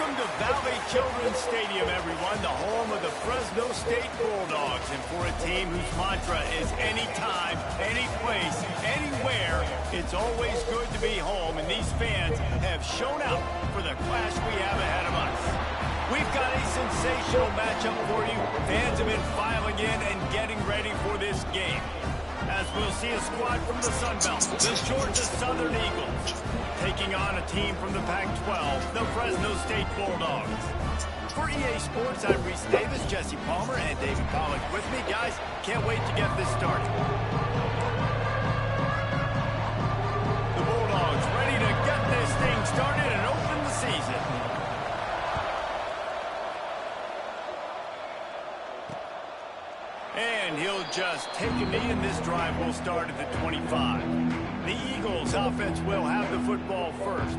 Welcome to Valley Children's Stadium, everyone, the home of the Fresno State Bulldogs. And for a team whose mantra is anytime, any place, anywhere, it's always good to be home. And these fans have shown out for the clash we have ahead of us. We've got a sensational matchup for you. Fans have been filing in and getting ready for this game. As we'll see a squad from the Sun Belt, the Georgia Southern Eagles, taking on a team from the Pac-12, the Fresno State Bulldogs. For EA Sports, I'm Reese Davis, Jesse Palmer, and David Pollack with me. Guys, can't wait to get this started. The Bulldogs ready to get this thing started and open the season. And he'll just take a knee, and this drive will start at the 25. The Eagles offense will have the football first.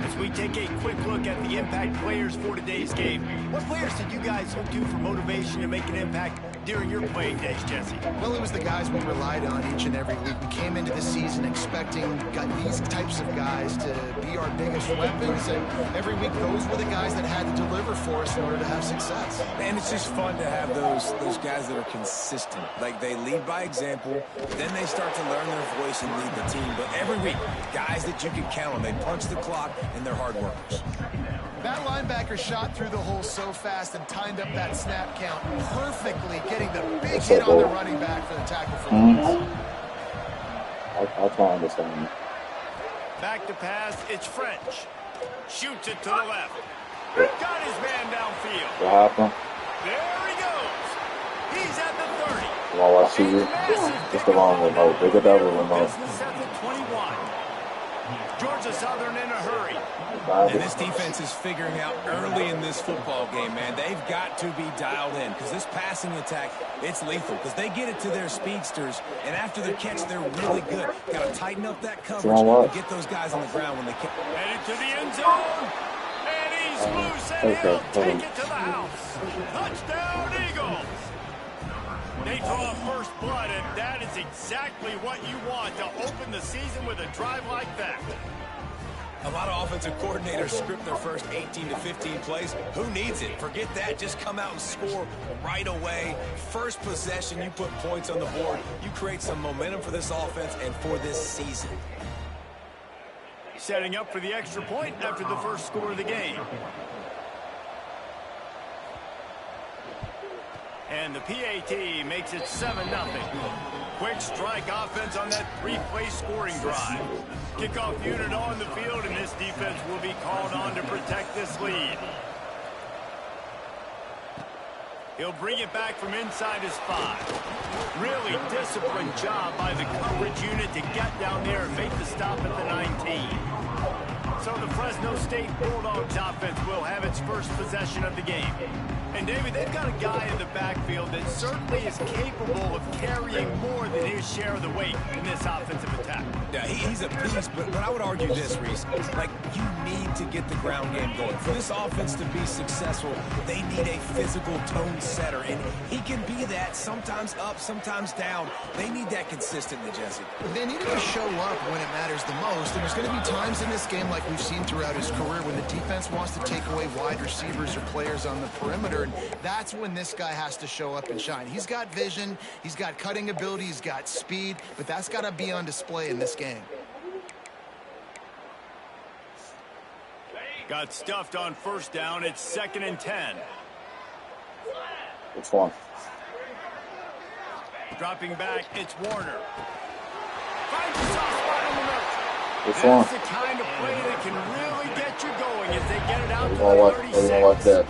As we take a quick look at the impact players for today's game, what players did you guys look to for motivation to make an impact during your playing days, Jesse? Well, it was the guys we relied on each and every week. We came into the season expecting these types of guys to be our biggest weapons, and every week those were the guys that had to deliver for us in order to have success. And it's just fun to have those guys that are consistent. Like, they lead by example, then they start to learn their voice and lead the team. But every week, guys that you can count on, they punch the clock, and they're hard workers. That linebacker shot through the hole so fast and timed up that snap count perfectly, getting the big hit on the running back for the tackle for loss. I can't understand. Back to pass, it's French. Shoots it to the left. Got his man downfield. What happened? There he goes. He's at the 30. You want to watch TV? Just the wrong remote. They get the other remote. Business at the 21. Georgia Southern in a hurry. And this defense is figuring out early in this football game, man. They've got to be dialed in because this passing attack, it's lethal because they get it to their speedsters, and after the catch, they're really good. Got to tighten up that coverage and get those guys on the ground when they catch. Headed to the end zone, and he's loose, and he'll take it to the house. Touchdown, Eagles. They draw first blood, and that is exactly what you want to open the season with a drive like that. A lot of offensive coordinators script their first 18 to 15 plays. Who needs it? Forget that. Just come out and score right away. First possession, you put points on the board. You create some momentum for this offense and for this season. Setting up for the extra point after the first score of the game. And the PAT makes it 7-0. Quick strike offense on that three-play scoring drive. Kickoff unit on the field, and this defense will be called on to protect this lead. He'll bring it back from inside his 5. Really disciplined job by the coverage unit to get down there and make the stop at the 19. So the Fresno State Bulldogs offense will have its first possession of the game. And, David, they've got a guy in the backfield that certainly is capable of carrying more than his share of the weight in this offensive attack. Yeah, he's a beast, but I would argue this, Reese. Like, you need to get the ground game going. For this offense to be successful, they need a physical tone setter, and he can be that, sometimes up, sometimes down. They need that consistently, Jesse. They need to show up when it matters the most, and there's going to be times in this game like we've seen throughout his career when the defense wants to take away wide receivers or players on the perimeter, and that's when this guy has to show up and shine. He's got vision, he's got cutting ability, he's got speed, but that's got to be on display in this game. Got stuffed on first down. It's 2nd and 10. Which one? Dropping back, it's Warner. Finds a soft spot in the middle. Which one? That's the kind of play that can really get you going as they get it out to We're the 36. watch that.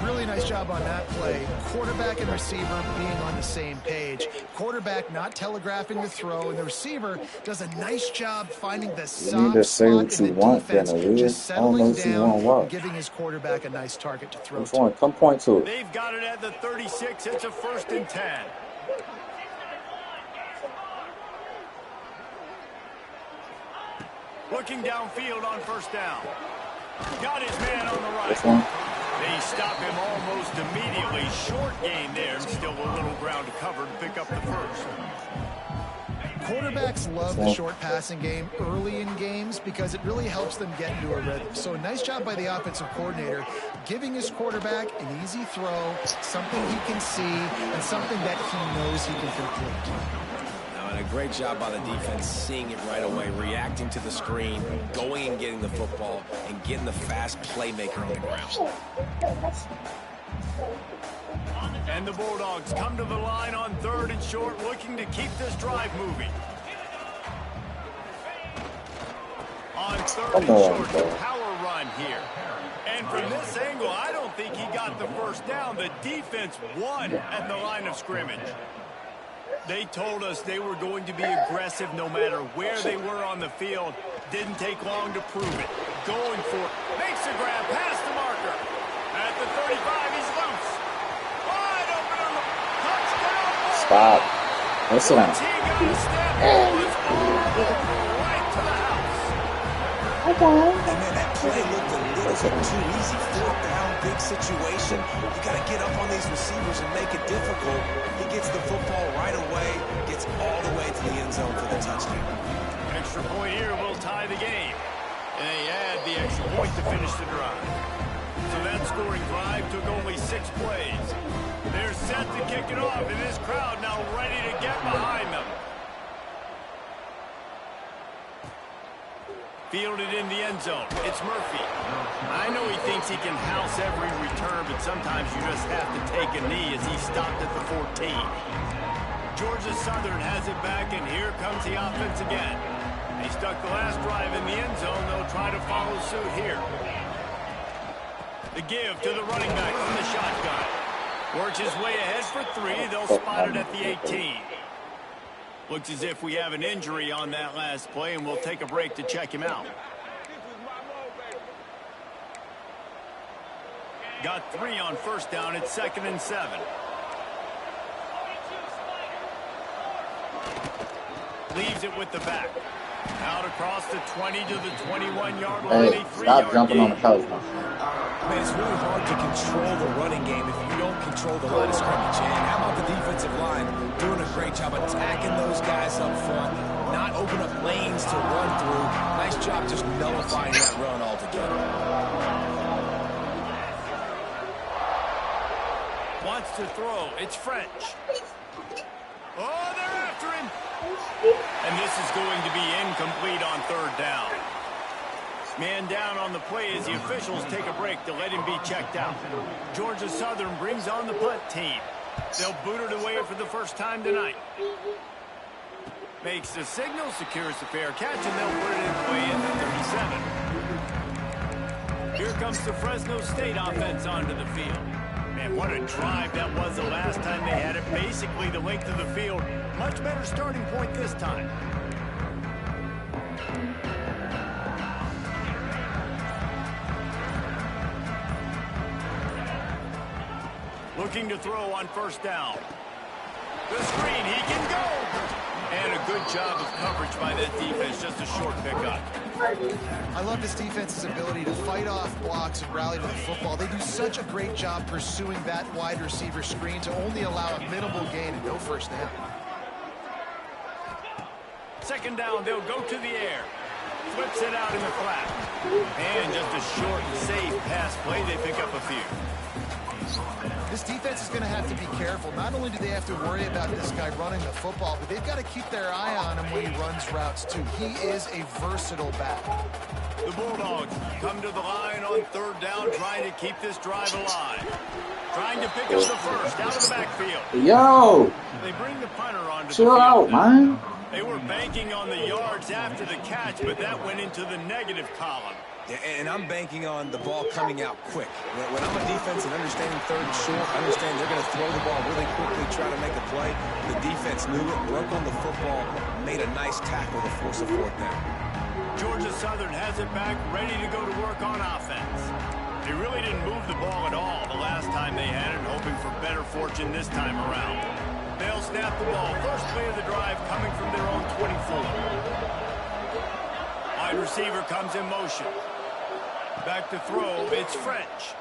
Really nice job on that play. Quarterback and receiver being on the same page. Quarterback not telegraphing the throw, and the receiver does a nice job finding the soft spot in the defense, just settling down, giving his quarterback a nice target to throw to. Which one? Come point to it. They've got it at the 36. It's a 1st and 10. Looking downfield on first down. Got his man on the right. This one? They stop him almost immediately. Short gain there. Still a little ground to cover to pick up the first. Quarterbacks love the short passing game early in games because it really helps them get into a rhythm. So a nice job by the offensive coordinator giving his quarterback an easy throw, something he can see, and something that he knows he can complete. And a great job by the defense seeing it right away, reacting to the screen, going and getting the football, and getting the fast playmaker on the ground. And the Bulldogs come to the line on 3rd and short, looking to keep this drive moving. On 3rd and short, the power run here. And from this angle, I don't think he got the first down. The defense won at the line of scrimmage. They told us they were going to be aggressive no matter where they were on the field. Didn't take long to prove it. Going for it. Makes a grab past the marker. At the 35, he's loose. Wide open on the touchdown. Stop. Listen. Once he got a step, it was all right to the house. And man, that play looked a little bit too easy. 4th down, big situation. You got to get up on these receivers and make it difficult. He gets the football right away, gets all the way to the end zone for the touchdown. Extra point here will tie the game. And they add the extra point to finish the drive. So that scoring drive took only 6 plays. They're set to kick it off, and this crowd now ready to get behind them. Fielded in the end zone. It's Murphy. I know he thinks he can house every return, but sometimes you just have to take a knee as he stopped at the 14. Georgia Southern has it back, and here comes the offense again. They stuck the last drive in the end zone. They'll try to follow suit here. The give to the running back from the shotgun. Works his way ahead for 3. They'll spot it at the 18. Looks as if we have an injury on that last play, and we'll take a break to check him out. Got 3 on 1st down. It's 2nd and 7. Leaves it with the back. Out across the 20 to the 21-yard line. Hey, stop jumping on the couch, man. I mean, it's really hard to control the running game if you don't control the line of scrimmage. And how about the defensive line doing a great job attacking those guys up front, not open up lanes to run through. Nice job just nullifying that run altogether. Wants to throw. It's French. Oh, they're after him. And this is going to be incomplete on 3rd down. Man down on the play as the officials take a break to let him be checked out. Georgia Southern brings on the punt team. They'll boot it away for the first time tonight. Makes the signal, secures the fair catch, and they'll put it in play in the 37. Here comes the Fresno State offense onto the field. Man, what a drive that was the last time they had it. Basically the length of the field. Much better starting point this time. Looking to throw on 1st down. The screen, he can go. And a good job of coverage by that defense, just a short pickup. I love this defense's ability to fight off blocks and rally to the football. They do such a great job pursuing that wide receiver screen to only allow a minimal gain and no 1st down. 2nd down, they'll go to the air. Flips it out in the flat. And just a short and safe pass play, they pick up a few. This defense is going to have to be careful. Not only do they have to worry about this guy running the football, but they've got to keep their eye on him when he runs routes, too. He is a versatile back. The Bulldogs come to the line on 3rd down, trying to keep this drive alive. Trying to pick up the first out of the backfield. Yo! They bring the punter onto the Chill field. out, man. They were banking on the yards after the catch, but that went into the negative column. Yeah, and I'm banking on the ball coming out quick. When I'm a defense and understanding 3rd and short, I understand they're going to throw the ball really quickly, try to make a play. The defense knew it, broke on the football, made a nice tackle to force a 4th down. Georgia Southern has it back, ready to go to work on offense. They really didn't move the ball at all the last time they had it, hoping for better fortune this time around. They'll snap the ball. First play of the drive coming from their own 24. Wide receiver comes in motion. Back to throw, it's French.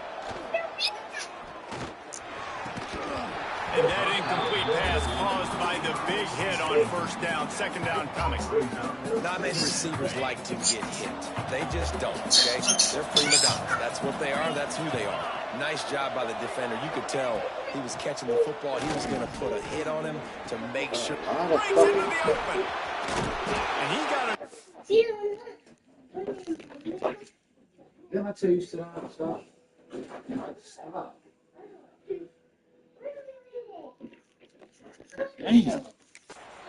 And that incomplete pass caused by the big hit on first down, second down coming. Not many receivers like to get hit. They just don't, okay? They're prima donnas. That's what they are. That's who they are. Nice job by the defender. You could tell he was catching the football. He was going to put a hit on him to make sure. Breaks into the open. And he got it. Didn't I tell you to sit down? Stop. Stop. Damn.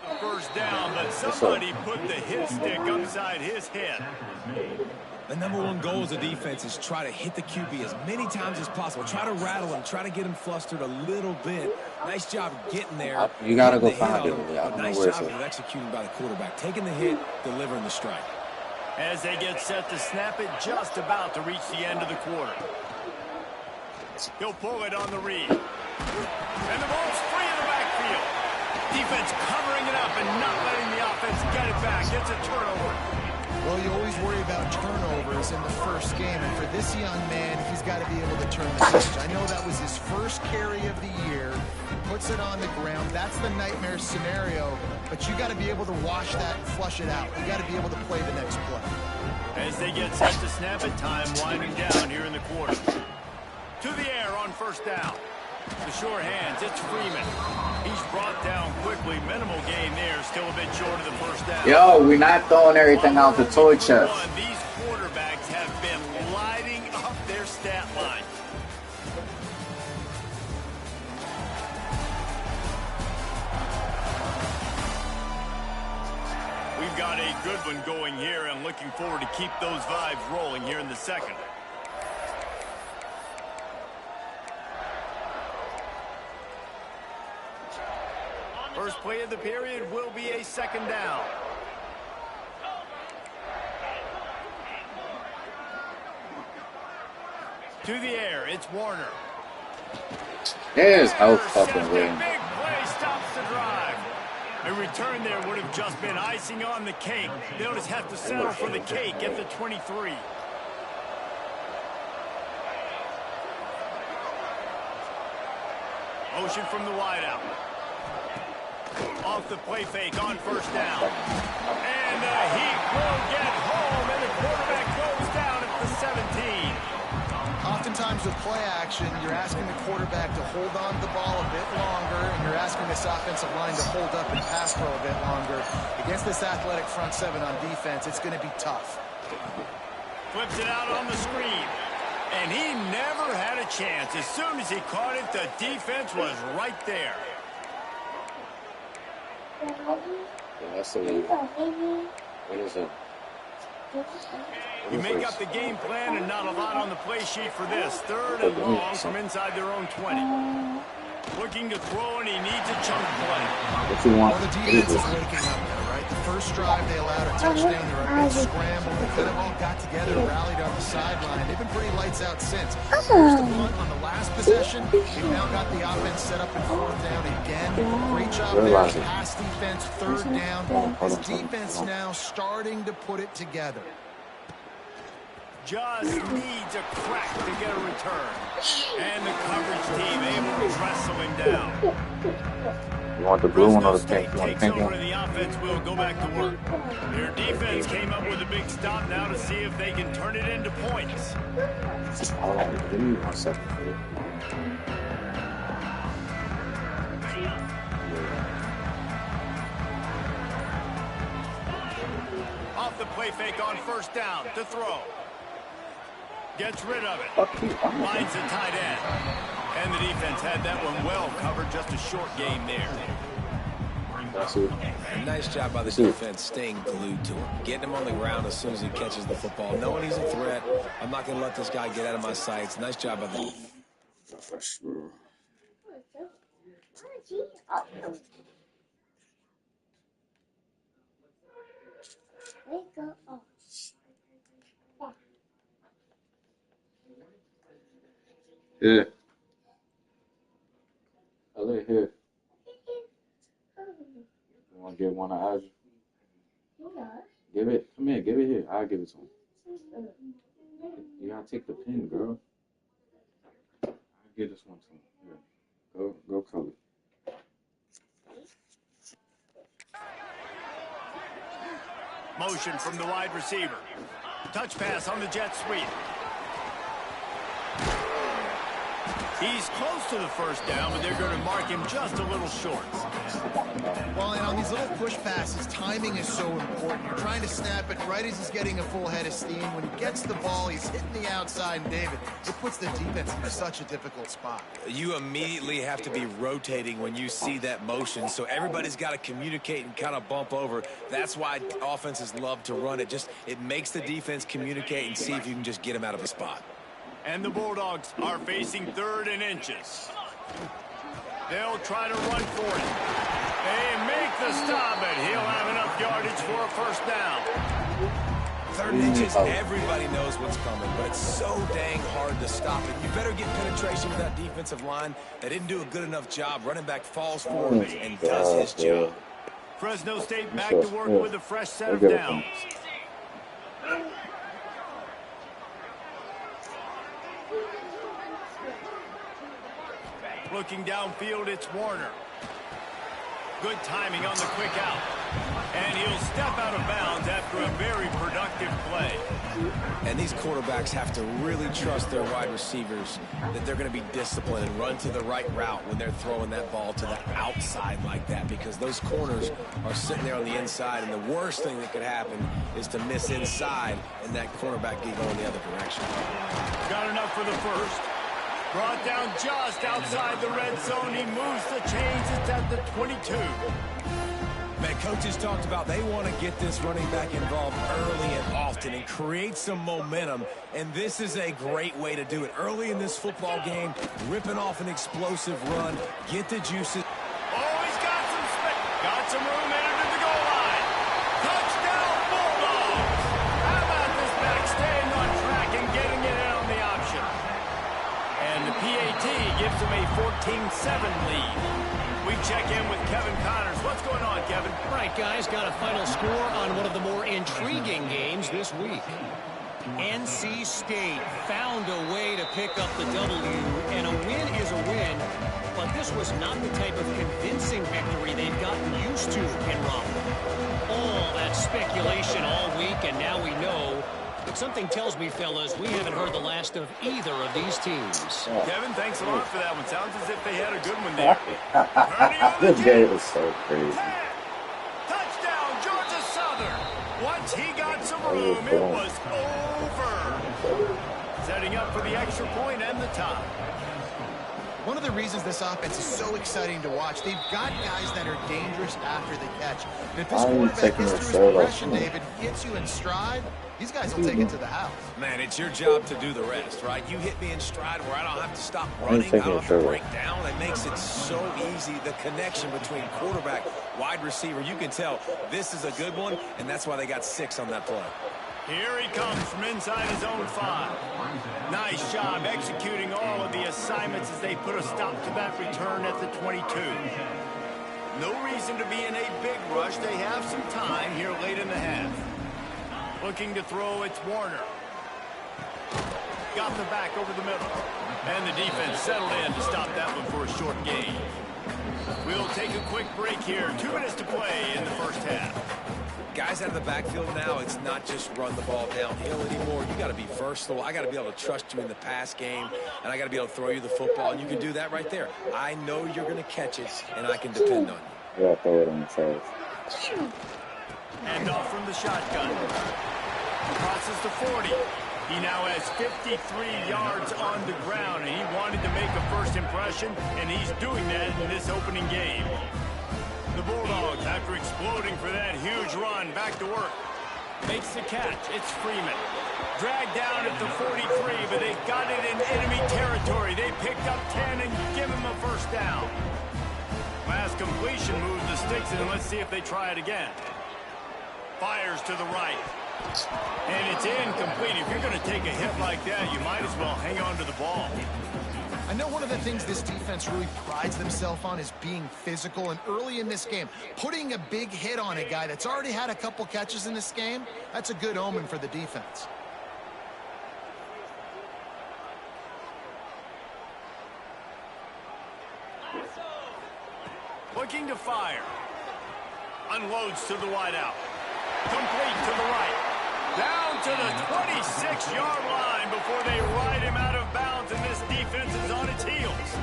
A first down, but somebody put the hit stick upside his head. The number one goal as a defense is try to hit the QB as many times as possible. Try to rattle him. Try to get him flustered a little bit. Nice job getting there. You got to go Getting the hit find on it. him. Nice job of executing by the quarterback. Taking the hit, delivering the strike. As they get set to snap it, just about to reach the end of the quarter. He'll pull it on the read. And the ball's free in the backfield. Defense covering it up and not letting the offense get it back. It's a turnover. Well, you always worry about turnovers in the first game, and for this young man, he's got to be able to turn the page. I know that was his first carry of the year. He puts it on the ground. That's the nightmare scenario, but you got to be able to wash that and flush it out. You got to be able to play the next play. As they get set to snap it, time winding down here in the quarter. To the air on first down. The sure hands, it's Freeman. He's brought down quickly. Minimal gain there, still a bit short of the first down. Yo, we're not throwing everything out the toy chest. These quarterbacks have been lighting up their stat line. We've got a good one going here and looking forward to keep those vibes rolling here in the second. First play of the period will be a second down. To the air, it's Warner. There's no fucking way. Big play stops the drive. A return there would have just been icing on the cake. They'll just have to settle for the cake at the 23. Motion from the wideout. Off the play fake on first down. And he will get home, and the quarterback goes down at the 17. Oftentimes with play action, you're asking the quarterback to hold on to the ball a bit longer, and you're asking this offensive line to hold up and pass pro a bit longer. Against this athletic front seven on defense, it's going to be tough. Flips it out on the screen. And he never had a chance. As soon as he caught it, the defense was right there. That's a lead. What is it? You make up the game plan and not a lot on the play sheet for this. Third and long from inside their own 20. Looking to throw, and he needs a chunk play. What you want? Well, the defense is waking up now, right? The first drive, they allowed a touchdown. They were a big scramble. They kind of all got together and rallied on the sideline. They've been pretty lights out since. First the punt on the last possession. They've now got the offense set up in fourth down again. Great job there. Pass defense, third down. This defense now starting to put it together. Just needs a crack to get a return. And the coverage team able to wrestle him down. You want the blue one or the Fresno pink? You want State the pink takes over, one? the offense will go back to work. Their defense came up with a big stop now to see if they can turn it into points. Hold on, give me 1 second. Off the play fake on first down to throw. Gets rid of it. Fuck you. Finds the tight end. And the defense had that one well covered. Just a short game there. That's it. Nice job by the defense staying glued to him. Getting him on the ground as soon as he catches the football. Knowing he's a threat. I'm not going to let this guy get out of my sights. Nice job by the... Here. I live here. You want to get one of ours? Give it. Come here. Give it here. I'll give it to him. You gotta take the pin, girl. I'll give this one to him. Here. Go color. Motion from the wide receiver. Touch pass on the jet sweep. He's close to the first down, but they're going to mark him just a little short. Well, and on these little push passes, timing is so important. You're trying to snap it right as he's getting a full head of steam. When he gets the ball, he's hitting the outside, and David, it puts the defense in such a difficult spot. You immediately have to be rotating when you see that motion, so everybody's got to communicate and kind of bump over. That's why offenses love to run it. It makes the defense communicate and see if you can just get him out of a spot. And the Bulldogs are facing 3rd and inches. They'll try to run for it. They make the stop, and he'll have enough yardage for a first down. 3rd and inches, everybody knows what's coming, but it's so dang hard to stop it. You better get penetration with that defensive line. They didn't do a good enough job. Running back falls forward and does his job. Fresno State back to work with a fresh set of downs. Looking downfield, it's Warner. Good timing on the quick out. And he'll step out of bounds after a very productive play. And these quarterbacks have to really trust their wide receivers that they're going to be disciplined and run to the right route when they're throwing that ball to the outside like that, because those corners are sitting there on the inside, and the worst thing that could happen is to miss inside and that cornerback get going the other direction. Got enough for the first. Brought down just outside the red zone. He moves the chains. It's at the 22. Man, coaches talked about they want to get this running back involved early and often and create some momentum, and this is a great way to do it. Early in this football game, ripping off an explosive run, get the juices. Oh, he's got some space. Got some room headed to the goal line. Touchdown, Bulldogs. How about this back staying on track and getting it in on the option? And the PAT gives him a 14-7 lead. We check in with Kevin Connors. What's going on, Kevin? All right, guys, got a final score on one of the more intriguing games this week. NC State found a way to pick up the W, and a win is a win, but this was not the type of convincing victory they've gotten used to in Raleigh. All that speculation all week, and now we know. But something tells me, fellas, we haven't heard the last of either of these teams. Kevin, thanks a lot for that one. Sounds as if they had a good one there. This game is so crazy. Touchdown, Georgia Southern. Once he got some room, it was over. Setting up for the extra point and the tie. One of the reasons this offense is so exciting to watch, they've got guys that are dangerous after the catch. And if this quarterback gets through his progression, David, gets you in stride, these guys will take it to the house. Man, it's your job to do the rest, right? You hit me in stride where I don't have to stop running, I don't have to break down. It makes it so easy, the connection between quarterback, wide receiver. You can tell this is a good one, and that's why they got 6 on that play. Here he comes from inside his own 5. Nice job executing all of the assignments as they put a stop to that return at the 22. No reason to be in a big rush. They have some time here late in the half. Looking to throw, it's Warner. Got the back over the middle. And the defense settled in to stop that one for a short gain. We'll take a quick break here. 2 minutes to play in the first half. Guys out of the backfield now, it's not just run the ball downhill anymore. You got to be versatile. I got to be able to trust you in the pass game, and I got to be able to throw you the football, and you can do that right there. I know you're going to catch it, and I can depend on you. Yeah, throw it on the side. And off from the shotgun. Crosses to 40. He now has 53 yards on the ground, and he wanted to make a first impression, and he's doing that in this opening game. The Bulldogs, after exploding for that huge run, back to work. Makes the catch. It's Freeman. Dragged down at the 43, but they got it in enemy territory. They picked up 10 and give him a first down. Last completion moved the sticks, and let's see if they try it again. Fires to the right. And it's incomplete. If you're going to take a hit like that, you might as well hang on to the ball. I know one of the things this defense really prides themselves on is being physical, and early in this game, putting a big hit on a guy that's already had a couple catches in this game, that's a good omen for the defense. Looking to fire. Unloads to the wideout. Complete to the right. Down to the 26-yard line before they ride him out of bounds, and this defense is on its heels.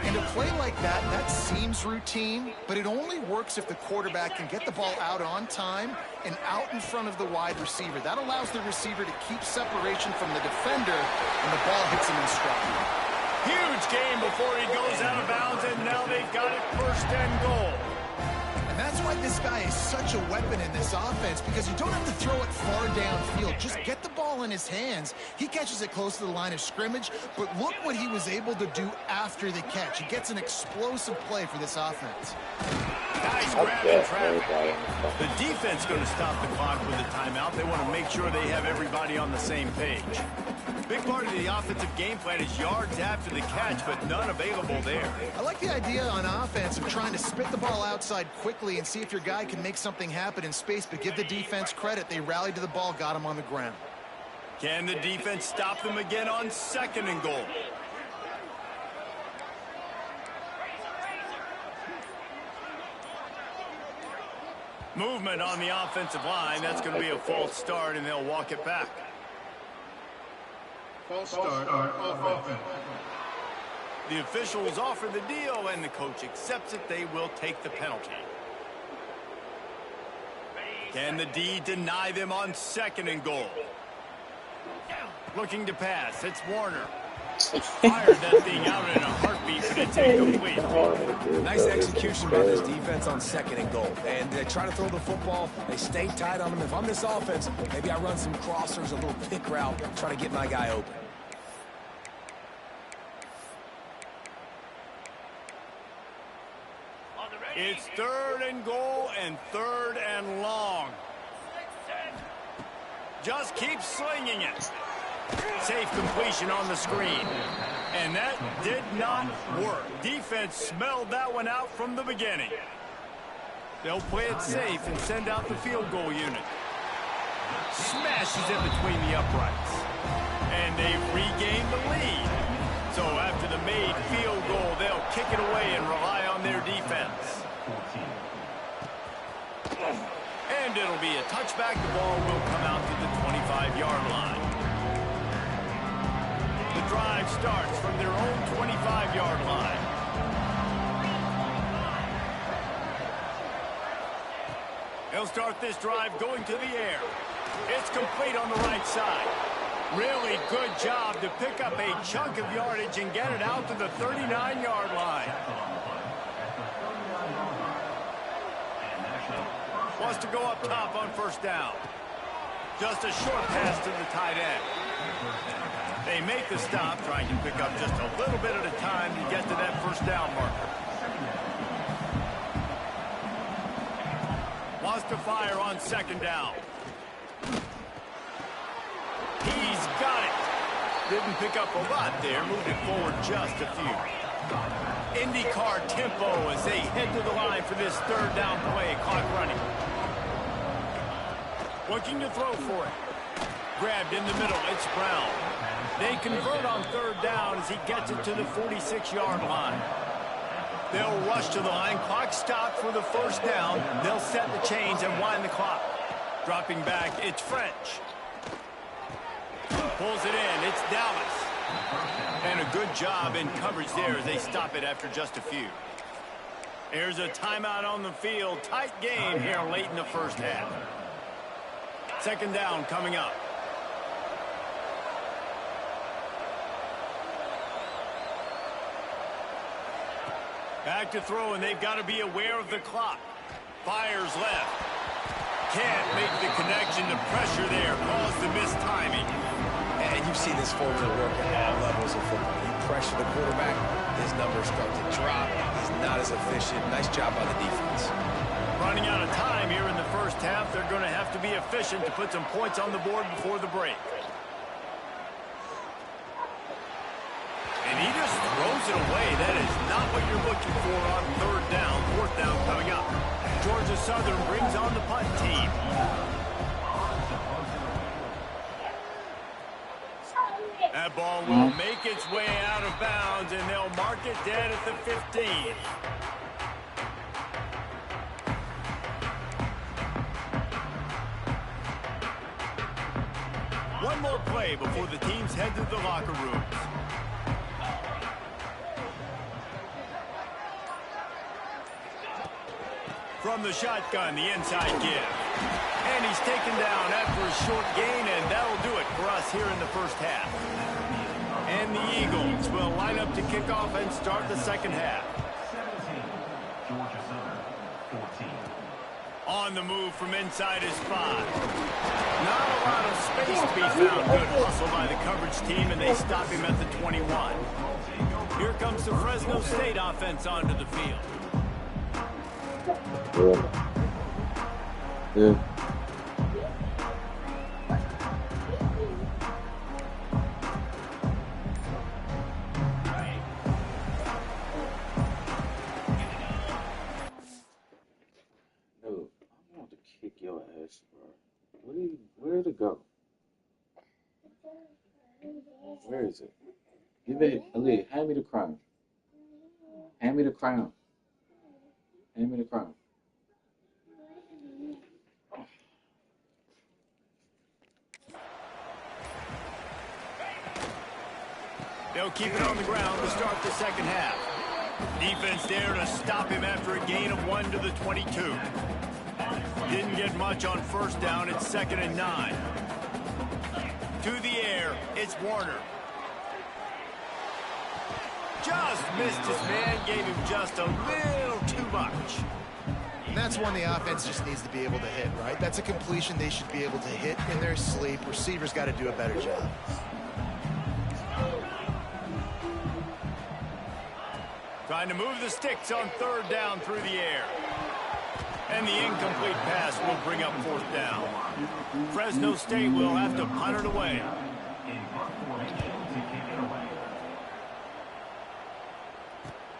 And a play like that, that seems routine, but it only works if the quarterback can get the ball out on time and out in front of the wide receiver. That allows the receiver to keep separation from the defender, and the ball hits him in stride. Huge game before he goes out of bounds, and now they've got it 1st and goal. And that's why this guy is such a weapon in this offense, because you don't have to throw it far downfield. Just get the ball in his hands. He catches it close to the line of scrimmage, but look what he was able to do after the catch. He gets an explosive play for this offense. Nice grab in traffic. The defense going to stop the clock with a timeout. They want to make sure they have everybody on the same page. Big part of the offensive game plan is yards after the catch, but none available there. I like the idea on offense of trying to spit the ball outside quickly and see if your guy can make something happen in space, but give the defense credit. They rallied to the ball, got him on the ground. Can the defense stop them again on 2nd and goal? Movement on the offensive line. That's going to be a false start, and they'll walk it back. False start offense. The officials offer the deal, and the coach accepts it. They will take the penalty. Can the D deny them on 2nd and goal? Looking to pass. It's Warner. Fired that thing out in a heartbeat, but it's incomplete. Nice execution by this defense on 2nd and goal. And they try to throw the football. They stay tight on them. If I'm this offense, maybe I run some crossers, a little pick route, try to get my guy open. It's 3rd and goal and 3rd and long. Just keep slinging it. Safe completion on the screen. And that did not work. Defense smelled that one out from the beginning. They'll play it safe and send out the field goal unit. Smashes it between the uprights. And they've regained the lead. So after the made field goal, they'll kick it away and rely on their defense. And it'll be a touchback. The ball will come out to the 25-yard line. The drive starts from their own 25-yard line. They'll start this drive going to the air. It's complete on the right side. Really good job to pick up a chunk of yardage and get it out to the 39-yard line. Wants to go up top on 1st down. Just a short pass to the tight end. They make the stop, trying to pick up just a little bit at a time to get to that 1st down marker. Wants to fire on 2nd down. He's got it. Didn't pick up a lot there, moved it forward just a few. IndyCar tempo as they head to the line for this 3rd down play. Clock running. Looking to throw for it. Grabbed in the middle. It's Brown. They convert on 3rd down as he gets it to the 46-yard line. They'll rush to the line. Clock stopped for the 1st down. They'll set the chains and wind the clock. Dropping back, it's French. Pulls it in. It's Dallas. And a good job in coverage there as they stop it after just a few. Here's a timeout on the field. Tight game here late in the 1st half. 2nd down coming up. Back to throw, and they've got to be aware of the clock. Fires left. Can't make the connection. The pressure there caused the missed timing. And you see this formula work at all levels of football. You pressure the quarterback, his numbers start to drop. He's not as efficient. Nice job by the defense. Running out of time here in the 1st half. They're going to have to be efficient to put some points on the board before the break. And he just throws it away. That is not what you're looking for on 3rd down. 4th down coming up. Georgia Southern brings on the punt team. That ball will make its way out of bounds, and they'll mark it dead at the 15. One more play before the teams head to the locker rooms. From the shotgun, the inside give. And he's taken down after a short gain, and that'll do it for us here in the first half. And the Eagles will line up to kick off and start the second half. 17, Georgia Southern, 14. On the move from inside his 5. Not a lot of space to be found. Good hustle by the coverage team, and they stop him at the 21. Here comes the Fresno State offense onto the field. Yeah. No, I want to kick your ass, bro. Where to go? Where is it? Give it, Ali, hand me the crown. Hand me the crown. Hand me the crown. They'll keep it on the ground to start the second half. Defense there to stop him after a gain of 1 to the 22. Didn't get much on first down. It's 2nd and 9. To the air, it's Warner. Just missed his man, gave him just a little too much. And that's one the offense just needs to be able to hit, right? That's a completion they should be able to hit in their sleep. Receivers got to do a better job. Trying to move the sticks on 3rd down through the air. And the incomplete pass will bring up 4th down. Fresno State will have to punt it away.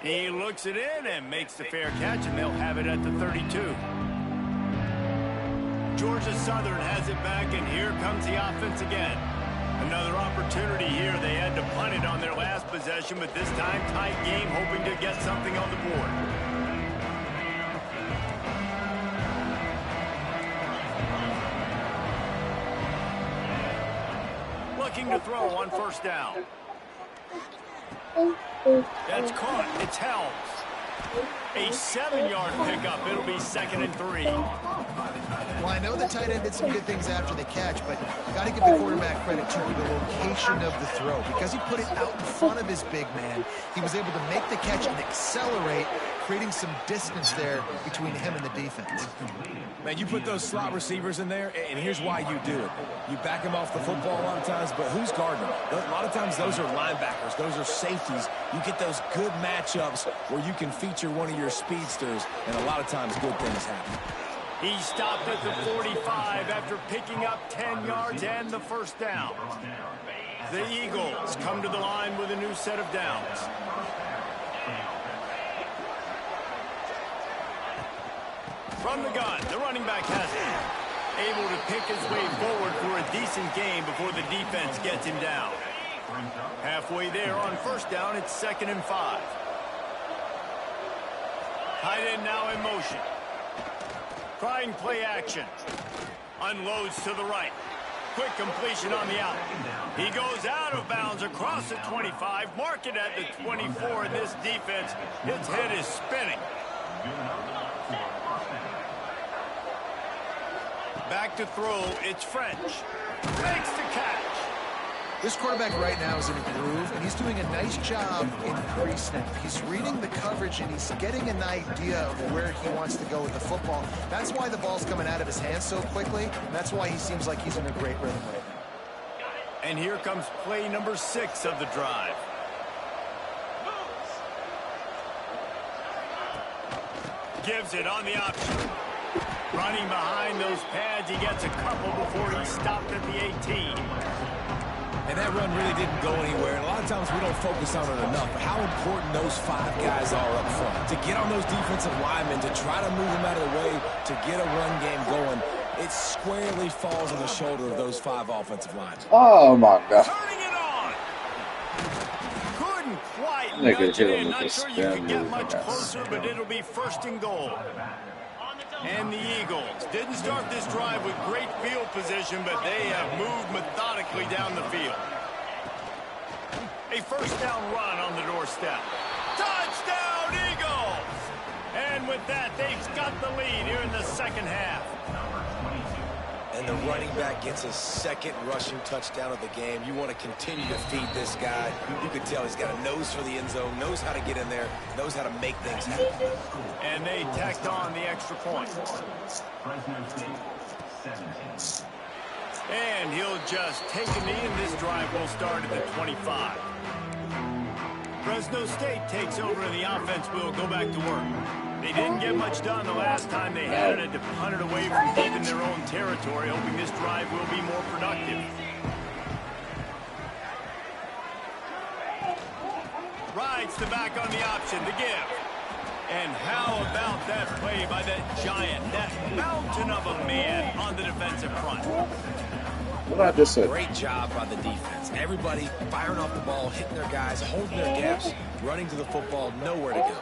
He looks it in and makes the fair catch, and they'll have it at the 32. Georgia Southern has it back, and here comes the offense again. Another opportunity here. They had to punt it on their last possession, but this time tight game, hoping to get something on the board. Looking to throw on 1st down. That's caught. It's held. A 7-yard pickup. It'll be 2nd and 3. Well, I know the tight end did some good things after the catch, but you got to give the quarterback credit to the location of the throw. Because he put it out in front of his big man, he was able to make the catch and accelerate, creating some distance there between him and the defense. Man, you put those slot receivers in there, and here's why you do it. You back them off the football a lot of times, but who's guarding them? A lot of times those are linebackers. Those are safeties. You get those good matchups where you can feature one of your speedsters, and a lot of times good things happen. He stopped at the 45 after picking up 10 yards and the 1st down. The Eagles come to the line with a new set of downs. From the gun, the running back has it. Able to pick his way forward for a decent gain before the defense gets him down. Halfway there on 1st down, it's 2nd and 5. Tight end now in motion. Trying play action. Unloads to the right. Quick completion on the out. He goes out of bounds across the 25. Mark it at the 24. And this defense, its head is spinning. Back to throw. It's French. Makes the catch. This quarterback right now is in a groove, and he's doing a nice job in pre-snap. He's reading the coverage, and he's getting an idea of where he wants to go with the football. That's why the ball's coming out of his hands so quickly, and that's why he seems like he's in a great rhythm right now. And here comes play number 6 of the drive. Gives it on the option. Running behind those pads, he gets a couple before he stopped at the 18. And that run really didn't go anywhere. And a lot of times we don't focus on it enough. But how important those 5 guys are up front. To get on those defensive linemen, to try to move them out of the way, to get a run game going, it squarely falls on the shoulder of those 5 offensive lines. Oh, my God. Turning it on. Couldn't quite Nigga nudge it in. with Not the sure you could spin get move, much I guess. closer, but it'll be 1st and goal. And the Eagles didn't start this drive with great field position, but they have moved methodically down the field. A first down run on the doorstep. Touchdown, Eagles! And with that, they've got the lead here in the second half. And the running back gets his second rushing touchdown of the game. You want to continue to feed this guy. You can tell he's got a nose for the end zone, knows how to get in there, knows how to make things happen. And they tacked on the extra point. Fresno State, 17. And he'll just take a knee, and this drive will start at the 25. Fresno State takes over, and the offense will go back to work. They didn't get much done the last time they had it to punt it away from deep in their own territory, hoping this drive will be more productive. Rides the back on the option, the give. And how about that play by that giant, that mountain of a man on the defensive front? What I just said. Great job by the defense. Everybody firing off the ball, hitting their guys, holding their gaps, running to the football, nowhere to go.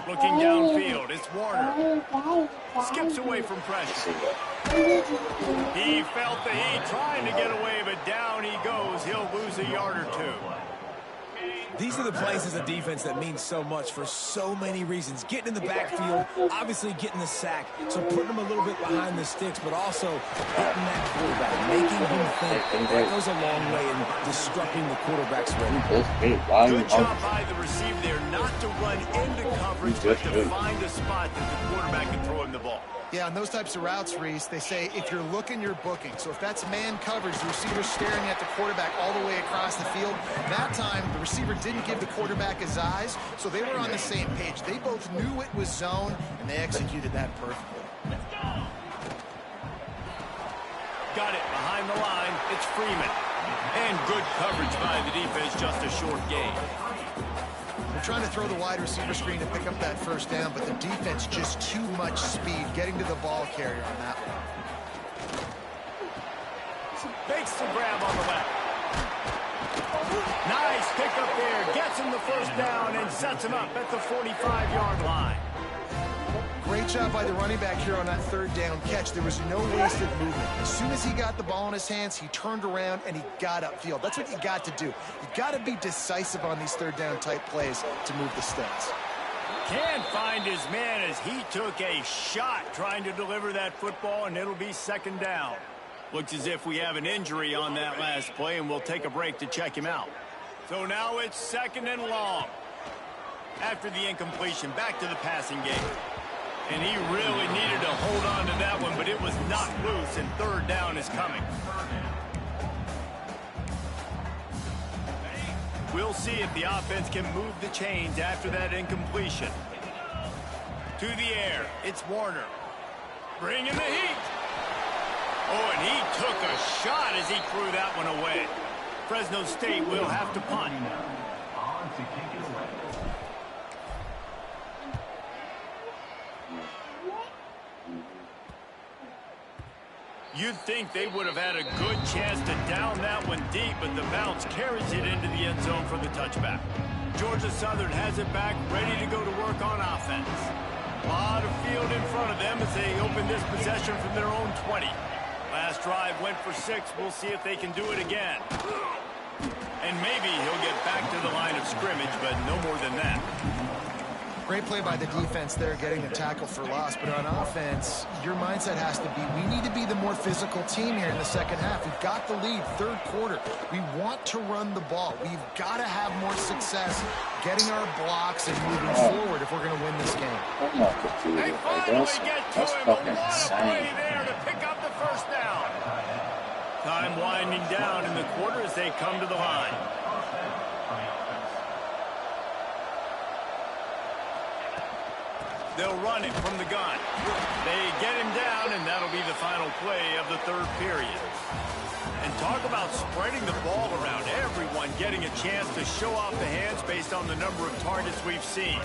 Looking downfield, it's Warner. Skips away from pressure. He felt the heat trying to get away, but down he goes. He'll lose a yard or two. These are the plays as a defense that mean so much for so many reasons. Getting in the backfield, obviously getting the sack, so putting them a little bit behind the sticks, but also hitting that quarterback, making him think. That goes a long way in disrupting the quarterback's rhythm. Good job by the receiver there, not to run into coverage, but to find a spot that the quarterback can throw him the ball. Yeah, on those types of routes, Reese, they say if you're looking, you're booking. So if that's man coverage, the receiver's staring at the quarterback all the way across the field. That time, the receiver didn't give the quarterback his eyes, so they were on the same page. They both knew it was zone, and they executed that perfectly. Got it behind the line. It's Freeman. And good coverage by the defense, just a short gain. They're trying to throw the wide receiver screen to pick up that first down, but the defense just too much speed getting to the ball carrier on that one. Fakes the grab on the left. Nice pick up there. Gets him the first down and sets him up at the 45-yard line. Great job by the running back here on that third down catch. There was no wasted movement. As soon as he got the ball in his hands, he turned around and he got upfield. That's what you got to do. You got to be decisive on these third down type plays to move the sticks. Can't find his man as he took a shot trying to deliver that football, and it'll be second down. Looks as if we have an injury on that last play, and we'll take a break to check him out. So now it's second and long. After the incompletion, back to the passing game. And he really needed to hold on to that one, but it was knocked loose, and third down is coming. We'll see if the offense can move the chains after that incompletion. To the air, it's Warner. Bringing the heat. Oh, and he took a shot as he threw that one away. Fresno State will have to punt. On to kick it away. You'd think they would have had a good chance to down that one deep, but the bounce carries it into the end zone for the touchback. Georgia Southern has it back, ready to go to work on offense. A lot of field in front of them as they open this possession from their own 20. Last drive went for 6. We'll see if they can do it again. And maybe he'll get back to the line of scrimmage, but no more than that. Great play by the defense there, getting the tackle for loss. But on offense, your mindset has to be, we need to be the more physical team here in the second half. We've got the lead, third quarter. We want to run the ball. We've got to have more success getting our blocks and moving forward if we're going to win this game. They finally get to him, but what a play there to pick up the first down. Time winding down in the quarter as they come to the line. They'll run it from the gun. They get him down, and that'll be the final play of the third period. And talk about spreading the ball around. Everyone getting a chance to show off the hands based on the number of targets we've seen.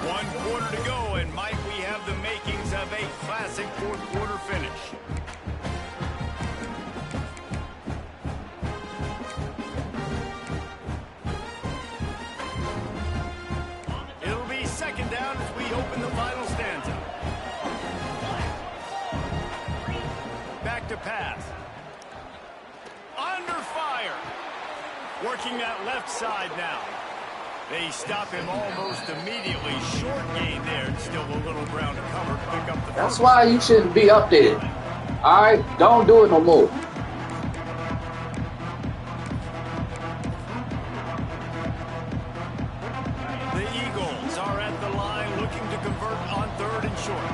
One quarter to go, and might we have the makings of a classic fourth quarter finish. pass. Under fire. Working that left side now. They stop him almost immediately. Short gain there. Still a little ground to cover. Pick up the That's first. why you shouldn't be up there. All right, don't do it no more. The Eagles are at the line looking to convert on 3rd and short.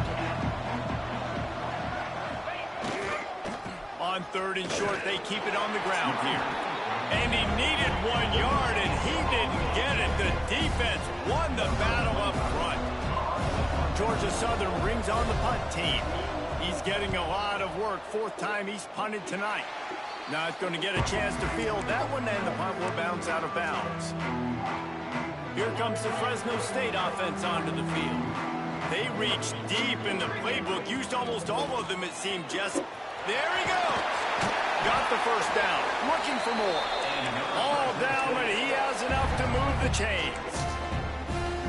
On 3rd and short, they keep it on the ground here. And he needed 1 yard, and he didn't get it. The defense won the battle up front. Georgia Southern brings on the punt team. He's getting a lot of work. 4th time he's punted tonight. Not going to get a chance to field that one, and the punt will bounce out of bounds. Here comes the Fresno State offense onto the field. They reached deep in the playbook, used almost all of them, it seemed, Jess. There he goes. Got the first down. Looking for more. All down, but he has enough to move the chains.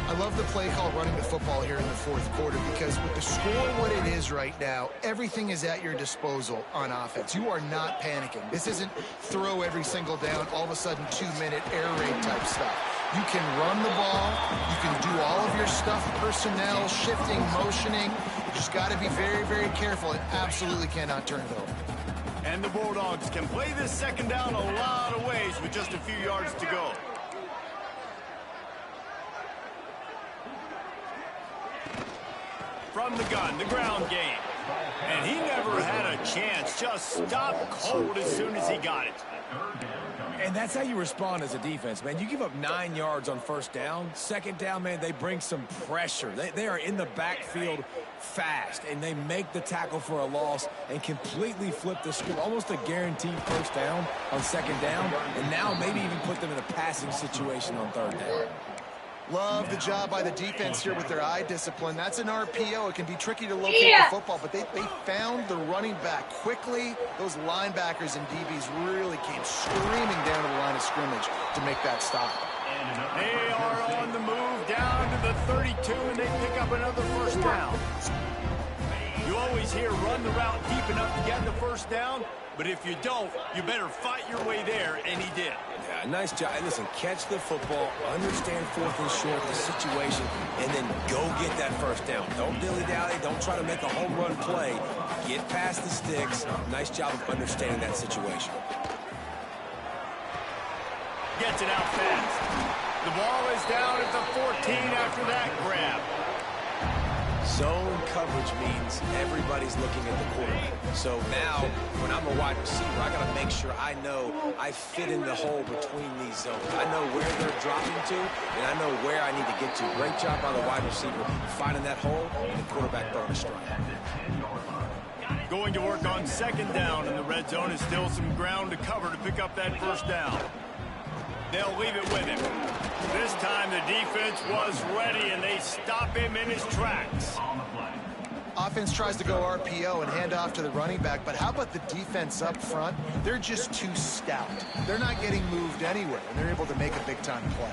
I love the play call running the football here in the 4th quarter because with the score what it is right now, everything is at your disposal on offense. You are not panicking. This isn't throw every single down, all of a sudden 2-minute air raid type stuff. You can run the ball. You can do all of your stuff, personnel, shifting, motioning. You just got to be very, very careful and absolutely cannot turn it over. And the Bulldogs can play this 2nd down a lot of ways with just a few yards to go. From the gun, the ground game. And he never had a chance. Just stopped cold as soon as he got it. And that's how you respond as a defense, man. You give up 9 yards on 1st down. 2nd down, man, they bring some pressure. They are in the backfield fast, and they make the tackle for a loss and completely flip the script. Almost a guaranteed 1st down on 2nd down, and now maybe even put them in a passing situation on 3rd down. Love the job by the defense here with their eye discipline. That's an RPO. It can be tricky to locate the football, but they found the running back quickly. Those linebackers and DBs really came screaming down to the line of scrimmage to make that stop. They are on the move down to the 32, and they pick up another 1st down. You always hear run the route deep enough to get the 1st down, but if you don't, you better fight your way there, and he did. Yeah, nice job. Listen, catch the football, understand 4th and short, the situation, and then go get that 1st down. Don't dilly-dally. Don't try to make a home run play. Get past the sticks. Nice job of understanding that situation. Gets it out fast. The ball is down at the 14 after that grab. Zone coverage means everybody's looking at the quarterback. So now, when I'm a wide receiver, I got to make sure I know I fit in the hole between these zones. I know where they're dropping to, and I know where I need to get to. Great job by the wide receiver finding that hole, and the quarterback throwing a strike. Going to work on 2nd down, and the red zone is still some ground to cover to pick up that 1st down. They'll leave it with him. This time the defense was ready, and they stop him in his tracks. Offense tries to go RPO and hand off to the running back, but how about the defense up front? They're just too stout. They're not getting moved anywhere, and they're able to make a big-time play.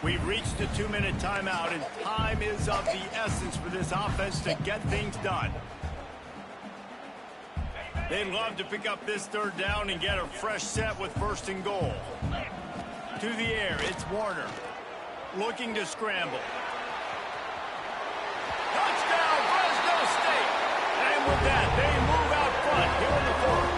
We've reached the 2-minute timeout, and time is of the essence for this offense to get things done. They'd love to pick up this 3rd down and get a fresh set with 1st and goal. To the air, it's Warner. Looking to scramble. Touchdown, Fresno State! And with that, they move out front here in the 4th.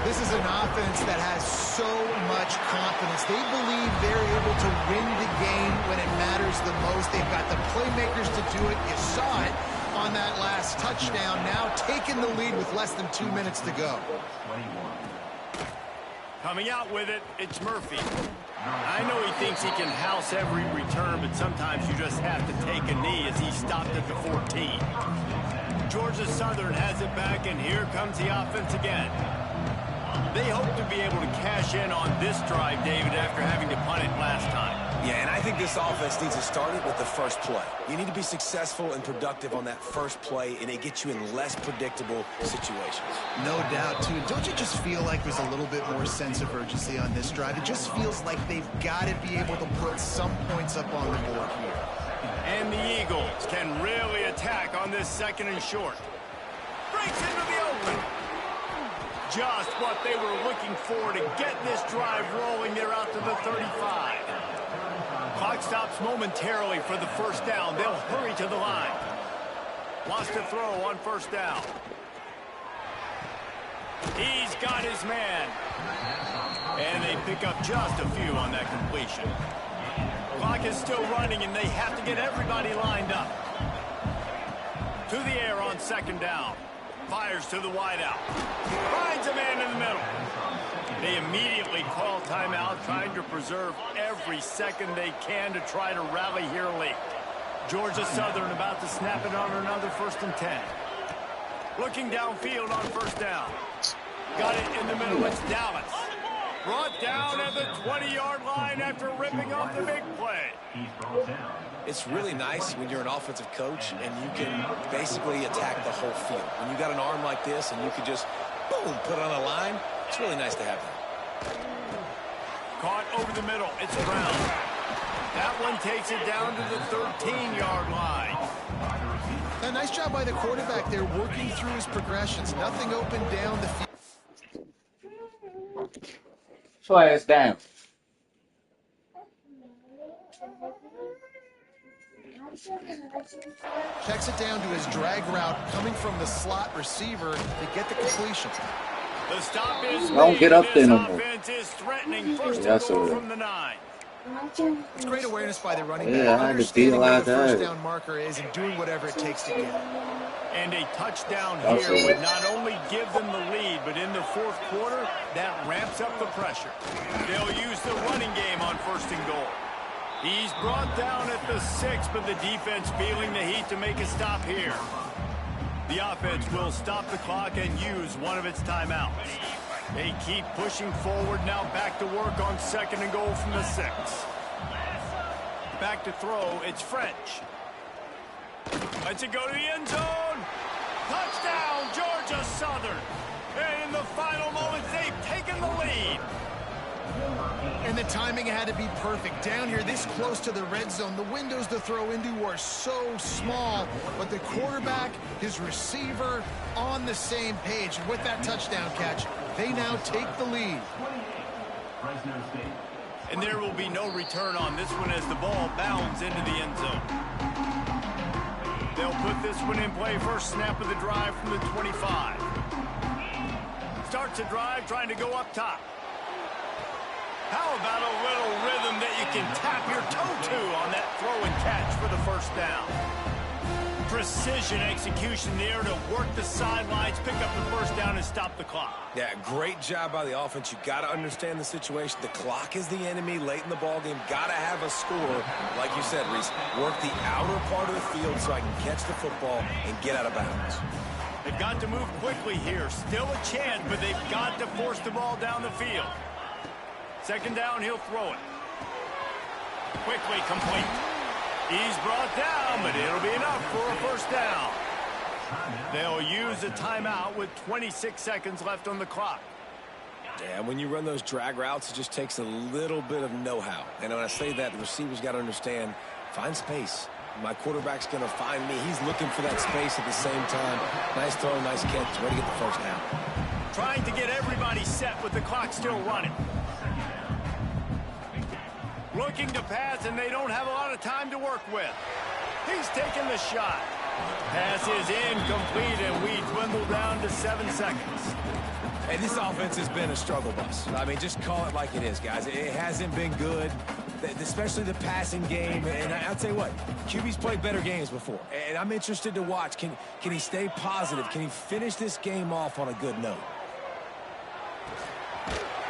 This is an offense that has so much confidence. They believe they're able to win the game when it matters the most. They've got the playmakers to do it. You saw it on that last touchdown. Now taking the lead with less than 2 minutes to go. Coming out with it, it's Murphy. I know he thinks he can house every return, but sometimes you just have to take a knee as he stopped at the 14. Georgia Southern has it back, and here comes the offense again. They hope to be able to cash in on this drive, David, after having to punt it last time. Yeah, and I think this offense needs to start it with the first play. You need to be successful and productive on that first play, and it gets you in less predictable situations. No doubt, too. Don't you just feel like there's a little bit more sense of urgency on this drive? It just feels like they've got to be able to put some points up on the board here. And the Eagles can really attack on this 2nd and short. Breaks into the open. Just what they were looking for to get this drive rolling. They're out to the 35. Clock stops momentarily for the first down. They'll hurry to the line. Wants to throw on first down. He's got his man. And they pick up just a few on that completion. Clock is still running, and they have to get everybody lined up. To the air on second down. Fires to the wideout. Finds a man in the middle. They immediately call timeout, trying to preserve every second they can to try to rally here late. Georgia Southern about to snap it on another 1st and 10. Looking downfield on first down. Got it in the middle. It's Dallas. Brought down at the 20-yard line after ripping off the big play. It's really nice when you're an offensive coach and you can basically attack the whole field. When you got an arm like this and you can just, boom, put it on a line, it's really nice to have that. Caught over the middle. It's Brown. That one takes it down to the 13-yard line. A nice job by the quarterback there, working through his progressions. Nothing open down the field. Flash down. Checks it down to his drag route coming from the slot receiver to get the completion. The stop is Don't get up there no more. Offense is threatening first Yes, and goal sir. from the 9. It's great awareness by the running Yeah, back, I had to understanding where the deal like first that. down marker is and doing whatever it takes to get it. And a touchdown That's here it. would not only give them the lead, but in the fourth quarter, that ramps up the pressure. They'll use the running game on 1st and goal. He's brought down at the 6, but the defense feeling the heat to make a stop here. The offense will stop the clock and use one of its timeouts. They keep pushing forward, now back to work on 2nd and goal from the 6. Back to throw, it's French. Lets it go to the end zone. Touchdown, Georgia Southern. And in the final moments, they've taken the lead. And the timing had to be perfect. Down here, this close to the red zone, the windows to throw into are so small, but the quarterback, his receiver, on the same page. And with that touchdown catch, they now take the lead. Fresno State. And there will be no return on this one as the ball bounds into the end zone. They'll put this one in play. First snap of the drive from the 25. Starts a drive trying to go up top. How about a little rhythm that you can tap your toe to on that throw and catch for the first down? Precision execution there to work the sidelines, pick up the first down, and stop the clock. Yeah, great job by the offense. You got to understand the situation. The clock is the enemy late in the ball game. Got to have a score. Like you said, Reese, work the outer part of the field so I can catch the football and get out of bounds. They've got to move quickly here. Still a chance, but they've got to force the ball down the field. 2nd down, he'll throw it. Quickly complete. He's brought down, but it'll be enough for a first down. They'll use a timeout with 26 seconds left on the clock. Yeah, when you run those drag routes, it just takes a little bit of know-how. And when I say that, the receiver's got to understand, find space. My quarterback's going to find me. He's looking for that space at the same time. Nice throw, nice catch. Way to get the first down. Trying to get everybody set with the clock still running. Looking to pass, and they don't have a lot of time to work with. He's taking the shot. Pass is incomplete, and we dwindle down to 7 seconds. Hey, this offense has been a struggle bus. I mean, just call it like it is, guys. It hasn't been good, especially the passing game. And I'll tell you what, QB's played better games before. And I'm interested to watch. Can he stay positive? Can he finish this game off on a good note?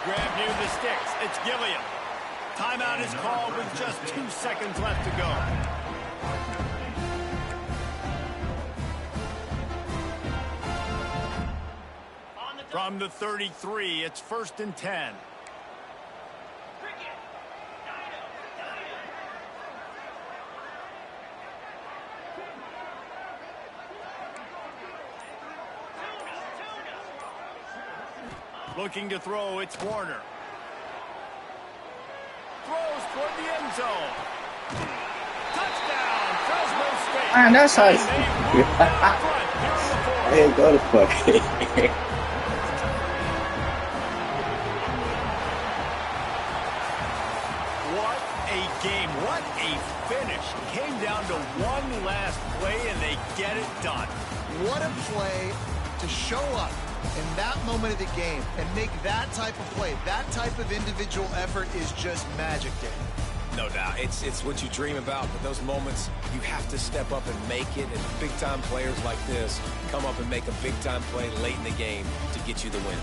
Grab near the sticks. It's Gilliam. Timeout is called with just 2 seconds left to go. From the 33, it's 1st and 10. Looking to throw, it's Warner. Throws toward the end zone. Touchdown, Fresno State. Man, that's how. Hey, go to fuck. What a game. What a finish. Came down to one last play, and they get it done. What a play to show up in that moment of the game and make that type of play. That type of individual effort is just magic, Dave. No doubt. It's what you dream about, but those moments, you have to step up and make it, and big-time players like this come up and make a big-time play late in the game to get you the win.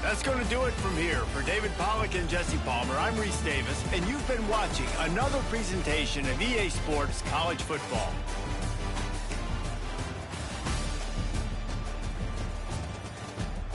That's going to do it from here. For David Pollack and Jesse Palmer, I'm Reese Davis, and you've been watching another presentation of EA Sports College Football.